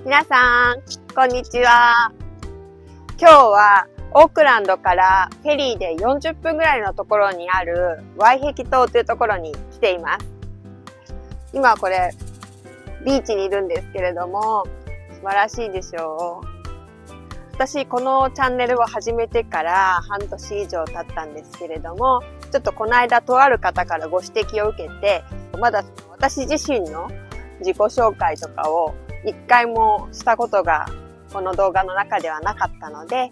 皆さん、こんにちは。今日はオークランドからフェリーで40分ぐらいのところにあるワイヘキ島というところに来ています。今はこれ、ビーチにいるんですけれども、素晴らしいでしょう。私、このチャンネルを始めてから半年以上経ったんですけれども、ちょっとこの間とある方からご指摘を受けて、まだ私自身の自己紹介とかを一回もしたことがこの動画の中ではなかったので、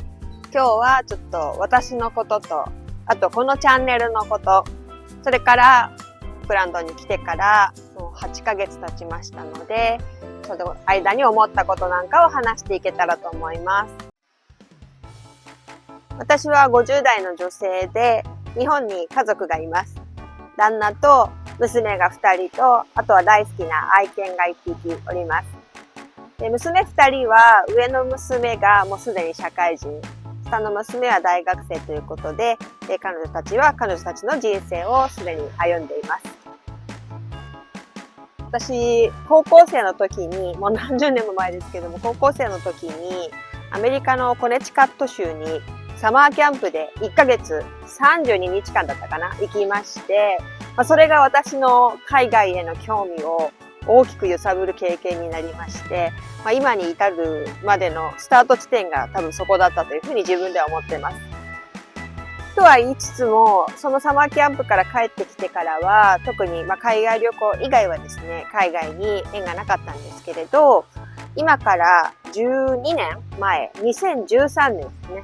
今日はちょっと私のことと、あとこのチャンネルのこと、それからオークランドに来てからもう8ヶ月経ちましたので、その間に思ったことなんかを話していけたらと思います。私は50代の女性で日本に家族がいます。旦那と娘が2人と、あとは大好きな愛犬が1匹おります。で、娘2人は、上の娘がもうすでに社会人、下の娘は大学生ということで、彼女たちは彼女たちの人生をすでに歩んでいます。私、高校生の時に、もう何十年も前ですけども、高校生の時にアメリカのコネチカット州にサマーキャンプで1ヶ月32日間だったかな、行きまして、それが私の海外への興味を大きく揺さぶる経験になりまして、今に至るまでのスタート地点が多分そこだったというふうに自分では思っています。とは言いつつも、そのサマーキャンプから帰ってきてからは、特に海外旅行以外はですね、海外に縁がなかったんですけれど、今から12年前、2013年ですね、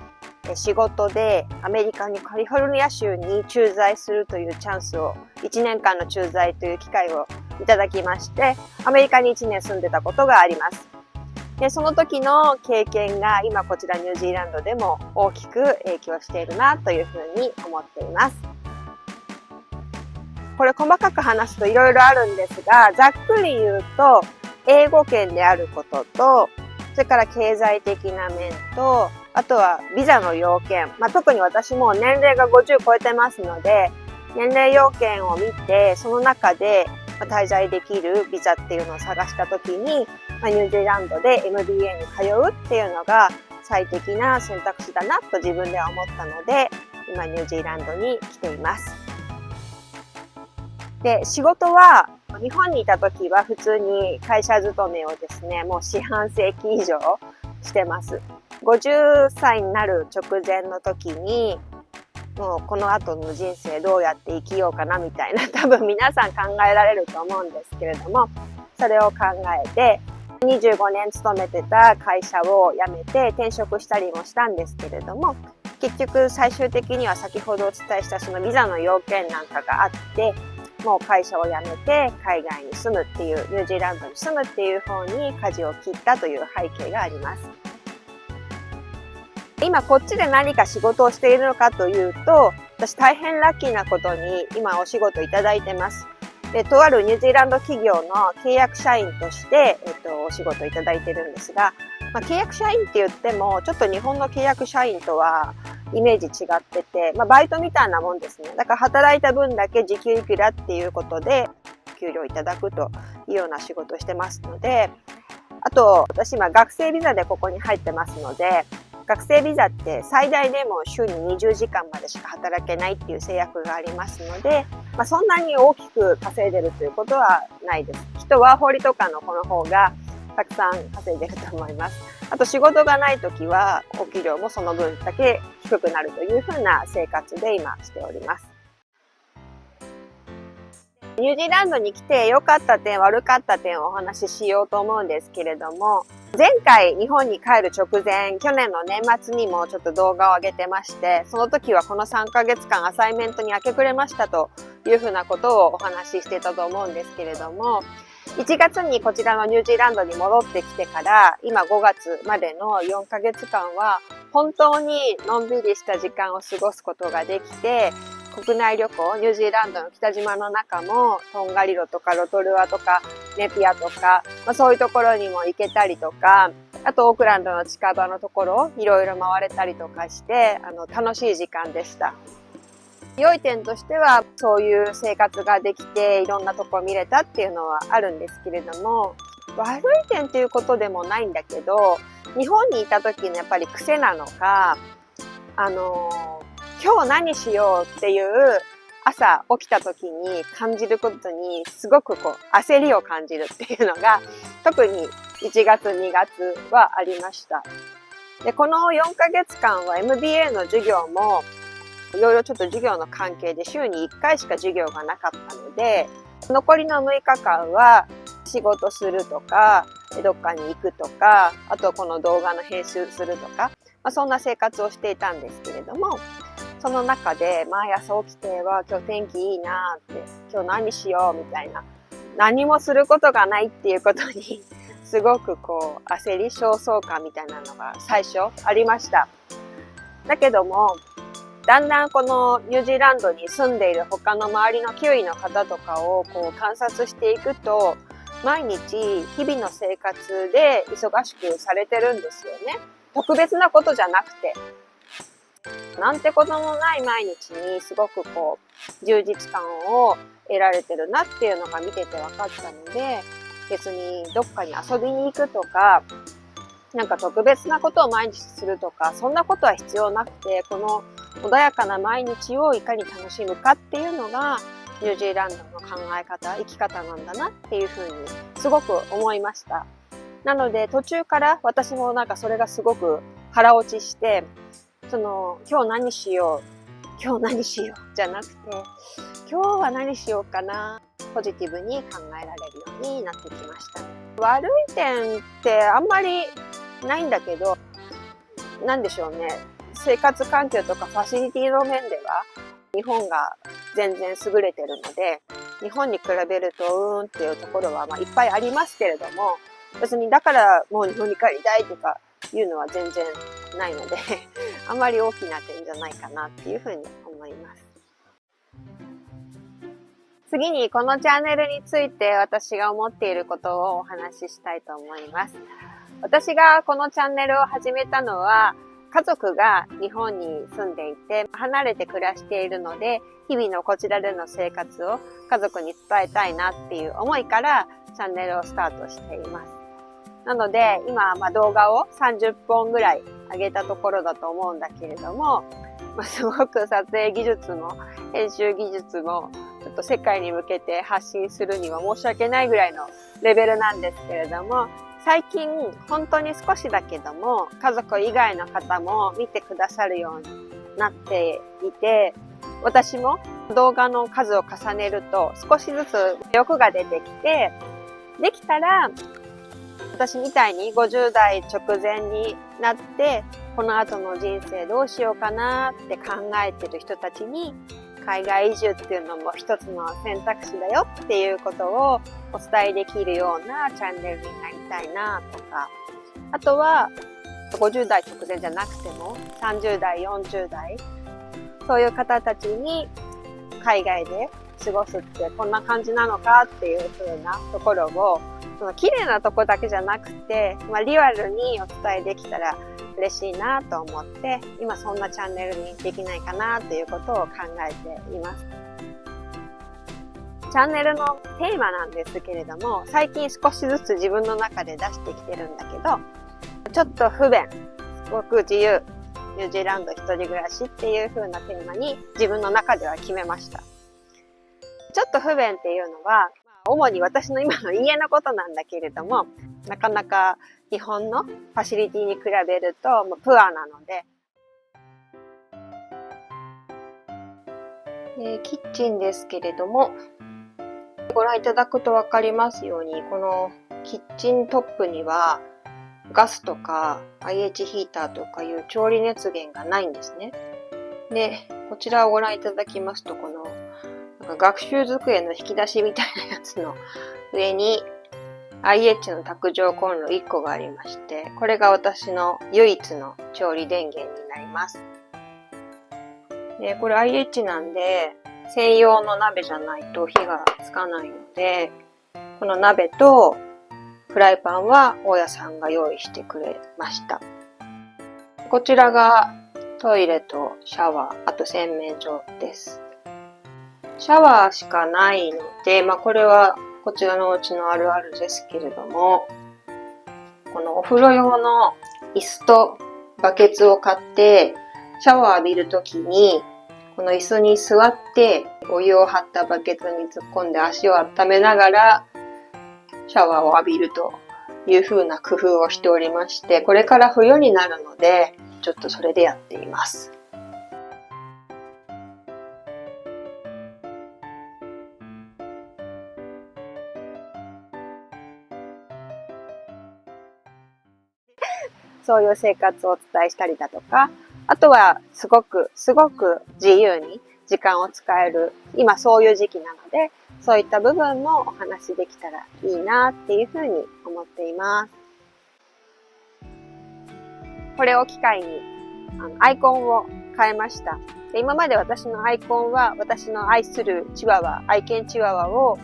仕事でアメリカにカリフォルニア州に駐在するというチャンスを、1年間の駐在という機会をいただきまして、アメリカに1年住んでたことがあります。で、その時の経験が今こちらニュージーランドでも大きく影響しているなというふうに思っています。これ細かく話すといろいろあるんですが、ざっくり言うと、英語圏であることと、それから経済的な面と、あとはビザの要件。特に私も年齢が50超えてますので、年齢要件を見て、その中で滞在できるビザっていうのを探したときに、ニュージーランドで MBA に通うっていうのが最適な選択肢だなと自分では思ったので、今ニュージーランドに来ています。で、仕事は日本にいた時は普通に会社勤めをですね、もう四半世紀以上してます。50歳になる直前の時に、もうこの後の人生どうやって生きようかなみたいな、多分皆さん考えられると思うんですけれども、それを考えて、25年勤めてた会社を辞めて転職したりもしたんですけれども、結局最終的には先ほどお伝えしたそのビザの要件なんかがあって、もう会社を辞めて海外に住むっていう、ニュージーランドに住むっていう方に舵を切ったという背景があります。今こっちで何か仕事をしているのかというと、私大変ラッキーなことに今お仕事いただいてます。で、とあるニュージーランド企業の契約社員として、お仕事いただいてるんですが、契約社員って言っても、ちょっと日本の契約社員とはイメージ違ってて、バイトみたいなもんですね。だから働いた分だけ時給いくらっていうことで、給料いただくというような仕事をしてますので、あと、私今学生ビザでここに入ってますので、学生ビザって最大でも週に20時間までしか働けないっていう制約がありますので、そんなに大きく稼いでるということはないです。人は法理とかのこの方がたくさん稼いでると思います。あと仕事がないときはお給料もその分だけ低くなるというふうな生活で今しております。ニュージーランドに来て良かった点、悪かった点をお話ししようと思うんですけれども、前回日本に帰る直前、去年の年末にもちょっと動画を上げてまして、その時はこの3ヶ月間アサイメントに明け暮れましたというふうなことをお話ししてたと思うんですけれども、1月にこちらのニュージーランドに戻ってきてから、今5月までの4ヶ月間は、本当にのんびりした時間を過ごすことができて、国内旅行、ニュージーランドの北島の中も、トンガリロとかロトルアとかネピアとか、そういうところにも行けたりとか、あとオークランドの近場のところ、いろいろ回れたりとかして、楽しい時間でした。良い点としては、そういう生活ができて、いろんなとこ見れたっていうのはあるんですけれども、悪い点っていうことでもないんだけど、日本にいた時のやっぱり癖なのか、今日何しようっていう朝起きた時に感じることにすごく焦りを感じるっていうのが特に1月2月はありました。で、この4ヶ月間は MBA の授業もいろいろちょっと授業の関係で週に1回しか授業がなかったので、残りの6日間は仕事するとか、どっかに行くとか、あとこの動画の編集するとか、そんな生活をしていたんですけれども、その中で毎朝起きては今日天気いいなって、今日何しようみたいな、何もすることがないっていうことにすごく焦り焦燥感みたいなのが最初ありました。だけども、だんだんこのニュージーランドに住んでいる他の周りのキウイの方とかを観察していくと、毎日日々の生活で忙しくされてるんですよね。特別なことじゃなくて。なんてことのない毎日にすごく充実感を得られてるなっていうのが見てて分かったので、別にどっかに遊びに行くとか、なんか特別なことを毎日するとか、そんなことは必要なくて、この穏やかな毎日をいかに楽しむかっていうのがニュージーランドの考え方、生き方なんだなっていうふうにすごく思いました。なので途中から私もなんかそれがすごく腹落ちして、今日何しよう、今日何しようじゃなくて、今日は何しようかな、ポジティブに考えられるようになってきました。悪い点ってあんまりないんだけど、なんでしょうね。生活環境とかファシリティの面では日本が全然優れてるので、日本に比べるとっていうところはいっぱいありますけれども、別にだからもう日本に帰りたいとかいうのは全然ないのであんまり大きな点じゃないかなっていうふうに思います。次にこのチャンネルについて私が思っていることをお話ししたいと思います。私がこのチャンネルを始めたのは、家族が日本に住んでいて離れて暮らしているので、日々のこちらでの生活を家族に伝えたいなっていう思いからチャンネルをスタートしています。なので今動画を30本ぐらい上げたところだと思うんだけれども、すごく撮影技術も編集技術もちょっと世界に向けて発信するには申し訳ないぐらいのレベルなんですけれども、最近本当に少しだけども家族以外の方も見てくださるようになっていて、私も動画の数を重ねると少しずつ欲が出てきて、できたら私みたいに50代直前になってこの後の人生どうしようかなって考えてる人たちに、海外移住っていうのも一つの選択肢だよっていうことをお伝えできるようなチャンネルになりたいなとか、あとは50代直前じゃなくても30代、40代、そういう方たちに海外で過ごすってこんな感じなのかっていう風なところを、その綺麗なとこだけじゃなくて、リアルにお伝えできたら嬉しいなと思って、今そんなチャンネルにできないかなということを考えています。チャンネルのテーマなんですけれども、最近少しずつ自分の中で出してきてるんだけど、ちょっと不便、すごく自由、ニュージーランド一人暮らしっていう風なテーマに自分の中では決めました。ちょっと不便っていうのは、主に私の今の家のことなんだけれども、なかなか日本のファシリティに比べるとプアなので、キッチンですけれども、ご覧いただくとわかりますように、このキッチントップにはガスとか IH ヒーターとかいう調理熱源がないんですね。で、こちらをご覧いただきますと、この学習机の引き出しみたいなやつの上に IH の卓上コンロ1個がありまして、これが私の唯一の調理電源になります。で、これ IH なんで専用の鍋じゃないと火がつかないので、この鍋とフライパンは大家さんが用意してくれました。こちらがトイレとシャワー、あと洗面所です。シャワーしかないので、これはこちらのうちのあるあるですけれども、このお風呂用の椅子とバケツを買ってシャワー浴びるときに、この椅子に座ってお湯を張ったバケツに突っ込んで足を温めながらシャワーを浴びるという風な工夫をしておりまして、これから冬になるのでちょっとそれでやっています。そういう生活をお伝えしたりだとか、あとはすごく自由に時間を使える、今そういう時期なので、そういった部分もお話できたらいいなっていうふうに思っています。これを機会にアイコンを変えました。で、今まで私のアイコンは私の愛するチワワ、愛犬チワワを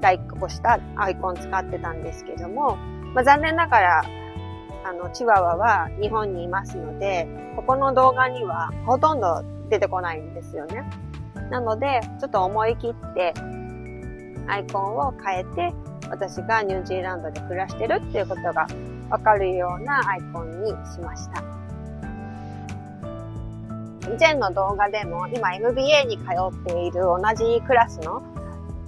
代行したアイコン使ってたんですけども、残念ながらチワワは日本にいますので、ここの動画にはほとんど出てこないんですよね。なので、ちょっと思い切ってアイコンを変えて、私がニュージーランドで暮らしてるっていうことがわかるようなアイコンにしました。以前の動画でも今 MBA に通っている同じクラスの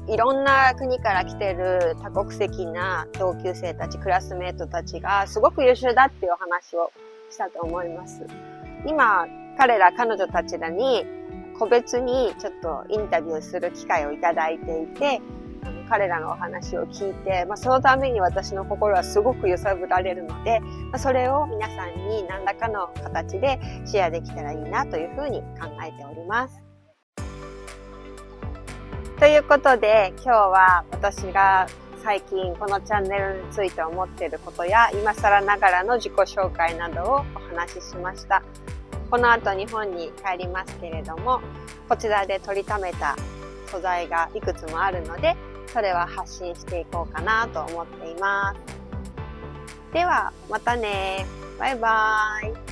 いろんな国から来てる多国籍な同級生たち、クラスメートたちがすごく優秀だっていう話をしたと思います。今、彼女たちらに個別にちょっとインタビューする機会をいただいていて、彼らのお話を聞いて、そのために私の心はすごく揺さぶられるので、それを皆さんに何らかの形でシェアできたらいいなというふうに考えております。ということで、今日は私が最近このチャンネルについて思っていることや、今更ながらの自己紹介などをお話ししました。この後日本に帰りますけれども、こちらで取りためた素材がいくつもあるので、それは発信していこうかなと思っています。では、またね。バイバーイ。